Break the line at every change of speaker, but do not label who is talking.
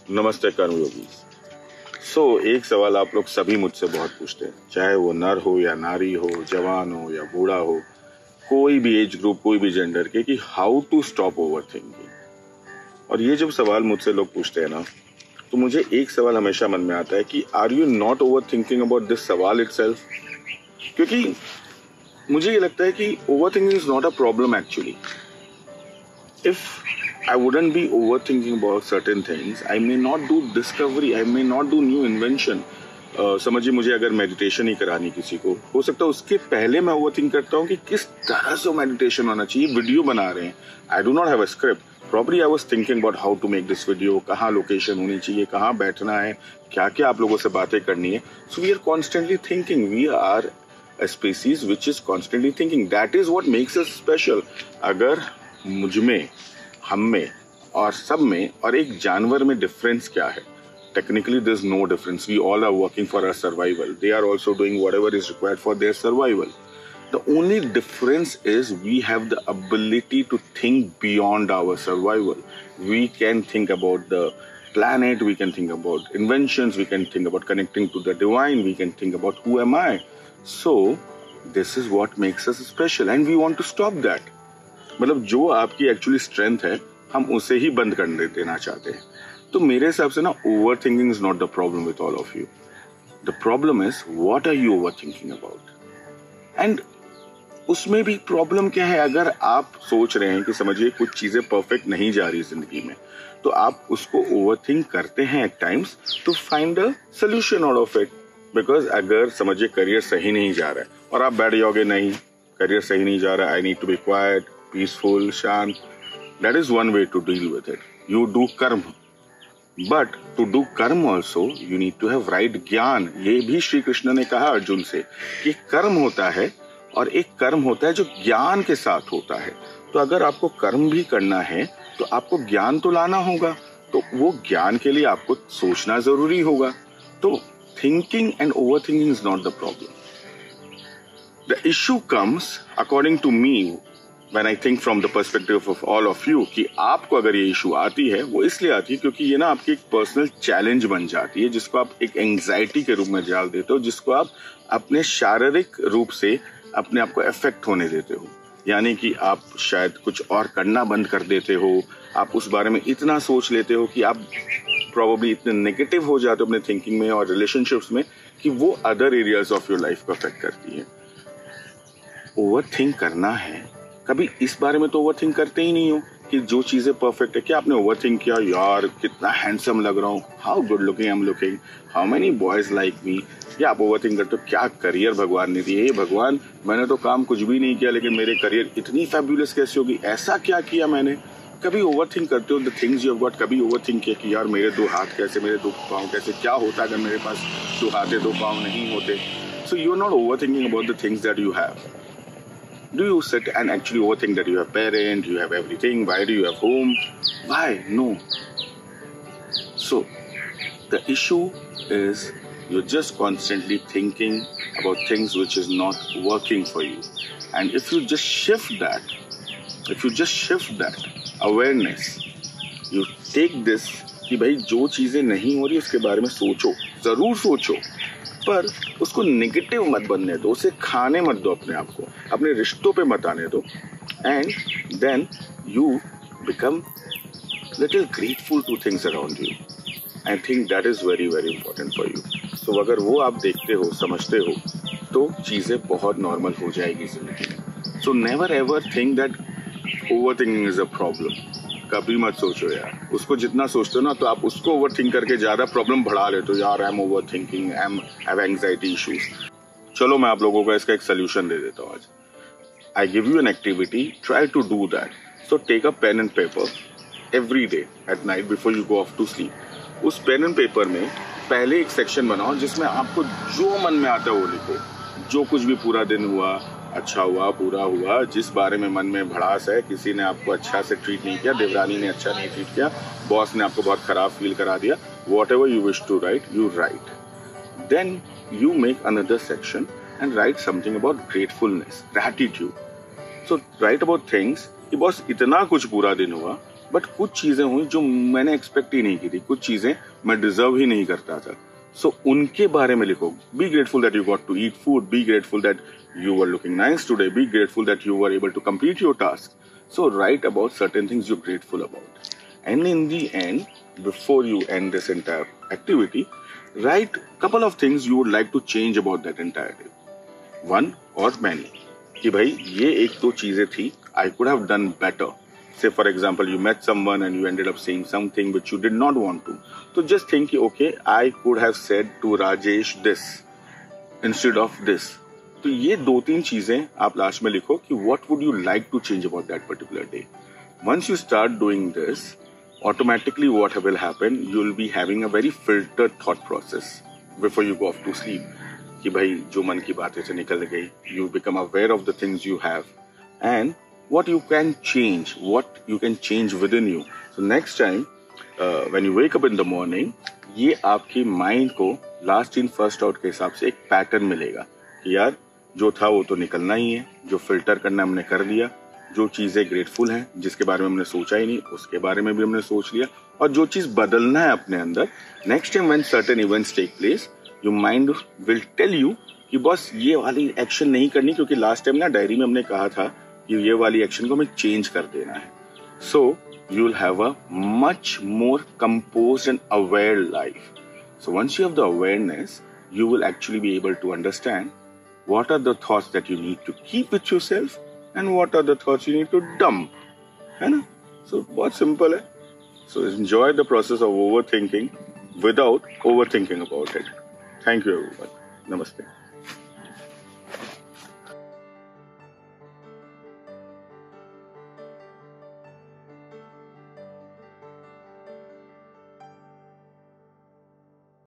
नमस्ते कर्मयोगी। एक सवाल आप लोग सभी मुझसे बहुत पूछते हैं, चाहे वो नर हो या नारी हो, जवान हो या बूढ़ा हो, कोई भी एज ग्रुप, कोई भी जेंडर के, कि how to stop overthinking. और ये जब सवाल मुझसे लोग पूछते हैं ना, तो मुझे एक सवाल हमेशा मन में आता है कि are you not overthinking about this सवाल इटसेल्फ। क्योंकि मुझे ये लगता है कि overthinking is not a problem actually. If I wouldn't be overthinking about certain things, I may not do discovery, I may not do new invention. समझिए, मुझे अगर मेडिटेशन ही करानी किसी को, हो सकता है उसके पहले मैं ओवरथिंक करता हूँ कि किस तरह से मेडिटेशन होना चाहिए। वीडियो बना रहे हैं, I do not have a script, probably I was thinking about how to make this video, कहाँ लोकेशन होनी चाहिए, कहाँ बैठना है, क्या क्या आप लोगों से बातें करनी है। So we are constantly thinking, we are a species which is constantly thinking. That is what makes us special. अगर मुझ में, हम में और सब में और एक जानवर में डिफरेंस क्या है? Technically there is no difference. We all are working for our survival. They are also doing whatever is required for their survival. The only difference is we have the ability to think beyond our survival. We can think about the planet, we can think about inventions, we can think about connecting to the divine, we can think about who am I. So this is what makes us special and we want to stop that. मतलब जो आपकी actually strength है, हम उसे ही बंद कर देना चाहते हैं। तो मेरे हिसाब से ना, overthinking is not the problem with all of you. The problem is what are you overthinking about. And उसमें भी प्रॉब्लम क्या है, अगर आप सोच रहे हैं कि समझिए कुछ चीजें परफेक्ट नहीं जा रही जिंदगी में, तो आप उसको ओवर थिंक करते हैं at times to find a solution out of it. Because अगर समझिए करियर सही नहीं जा रहा है और आप बैठ जाओगे, नहीं करियर सही नहीं जा रहा है, I need to be quiet, peaceful, शांत, that is one way to deal with it. You do karma, but to do karma also you need to have right gyan. ये भी श्री कृष्ण ने कहा अर्जुन से कि कर्म होता है और एक कर्म होता है जो ज्ञान के साथ होता है। तो अगर आपको कर्म भी करना है तो आपको ज्ञान तो लाना होगा, तो वो ज्ञान के लिए आपको सोचना जरूरी होगा। तो thinking and overthinking is not the problem. The issue comes, according to me, when I think from the perspective of all of you, कि आपको अगर ये इशू आती है, वो इसलिए आती है क्योंकि ये ना आपकी एक पर्सनल चैलेंज बन जाती है, जिसको आप एक एंग्जाइटी के रूप में डाल देते हो, जिसको आप अपने शारीरिक रूप से अपने आप को अफेक्ट होने देते हो। यानी कि आप शायद कुछ और करना बंद कर देते हो, आप उस बारे में इतना सोच लेते हो कि आप प्रॉबली इतने नेगेटिव हो जाते हो अपने थिंकिंग में और रिलेशनशिप्स में कि वो other areas of your life को अफेक्ट करती है। ओवर थिंक करना है, कभी इस बारे में तो ओवर थिंक करते ही नहीं हो कि जो चीजें परफेक्ट है। क्या आपने ओवर थिंक किया, यार कितना हैंडसम लग रहा हूँ, how good looking I am looking, how many boys like me. या आप ओवर थिंक करते हो क्या करियर भगवान ने दी है, भगवान मैंने तो काम कुछ भी नहीं किया लेकिन मेरे करियर इतनी फैब्युलस कैसे होगी, ऐसा क्या किया मैंने। कभी ओवर थिंक करते हो the things you have got? कभी ओवर थिंक किया कि यार मेरे दो हाथ कैसे, मेरे दो पाँव कैसे, क्या होता अगर मेरे पास दो हाथ दो पाँव नहीं होते। So you are not overthinking about the things that you have. Do you sit and actually overthink that you have parent, you have everything, why do you have home? Why? No. So the issue is you're just constantly thinking about things which is not working for you. And if you just shift that awareness, you take this कि भाई जो चीजें नहीं हो रही उसके बारे में सोचो, जरूर सोचो, पर उसको नेगेटिव मत बनने दो, उसे खाने मत दो अपने आप को, अपने रिश्तों पे मत आने दो, and then you become little grateful to things around you. I think that is very very important for you. So अगर वो आप देखते हो, समझते हो, तो चीजें बहुत नॉर्मल हो जाएगी जिंदगी में. So never ever think that over thinking is a problem. कभी मत सोचो यार, उसको जितना सोचते हो ना तो आप उसको ओवर थिंक करके ज्यादा प्रॉब्लम बढ़ा लेते हो. यार I am over thinking, I am have anxiety issues. चलो मैं आप लोगों को इसका एक सोल्यूशन दे देता हूँ आज. I give you an activity, try to do that. So take a pen and paper every day at night before you go off to sleep. उस पेन एंड पेपर में पहले एक सेक्शन बनाओ जिसमें आपको जो मन में आता है वो लिखो. जो कुछ भी पूरा दिन हुआ, अच्छा हुआ, बुरा हुआ, जिस बारे में मन में भड़ास है, किसी ने आपको अच्छा से ट्रीट नहीं किया, देवरानी ने अच्छा नहीं ट्रीट किया, बॉस ने आपको बहुत खराब फील करा दिया, whatever you wish to write, you write. Then you make another section and write something about gratefulness, gratitude. So write about things कि बॉस इतना कुछ बुरा दिन हुआ बट कुछ चीजें हुई जो मैंने एक्सपेक्ट ही नहीं की थी, कुछ चीजें मैं डिजर्व ही नहीं करता था. सो उनके बारे में लिखो. Be grateful that you got to eat food, be grateful that you were looking nice today, be grateful that you were able to complete your task. So write about certain things you're grateful about. And in the end, before you end this entire activity, write a couple of things you would like to change about that entire day. One or many. कि भाई ये एक दो चीजें थी, I could have done better. Say for example, you met someone and you ended up saying something which you did not want to. So just think, okay, I could have said to Rajesh this instead of this. तो ये दो तीन चीजें आप last में लिखो कि what would you like to change about that particular day. Once you start doing this, automatically what will happen, you will be having a very filtered thought process before you go off to sleep. कि भाई जो मन की बातें से निकल गई, you become aware of the things you have and what you can change, what you can change within you. So next time when you wake up in the morning, ये आपकी माइंड को last in first out के हिसाब से एक pattern मिलेगा कि यार जो था वो तो निकलना ही है, जो फिल्टर करना हमने कर लिया, जो चीजें ग्रेटफुल हैं जिसके बारे में हमने सोचा ही नहीं उसके बारे में भी हमने सोच लिया, और जो चीज बदलना है अपने अंदर, next time when certain events take place, your mind will tell you कि बस ये वाली एक्शन नहीं करनी, क्योंकि लास्ट टाइम ना डायरी में हमने कहा था कि ये वाली एक्शन को हमें चेंज कर देना है. सो you will have a much more composed and aware life. So once you have the awareness, you will actually be able to understand what are the thoughts that you need to keep with yourself and what are the thoughts you need to dump. है ना? So बहुत simple है. So enjoy the process of overthinking without overthinking about it. Thank you everyone. Namaste.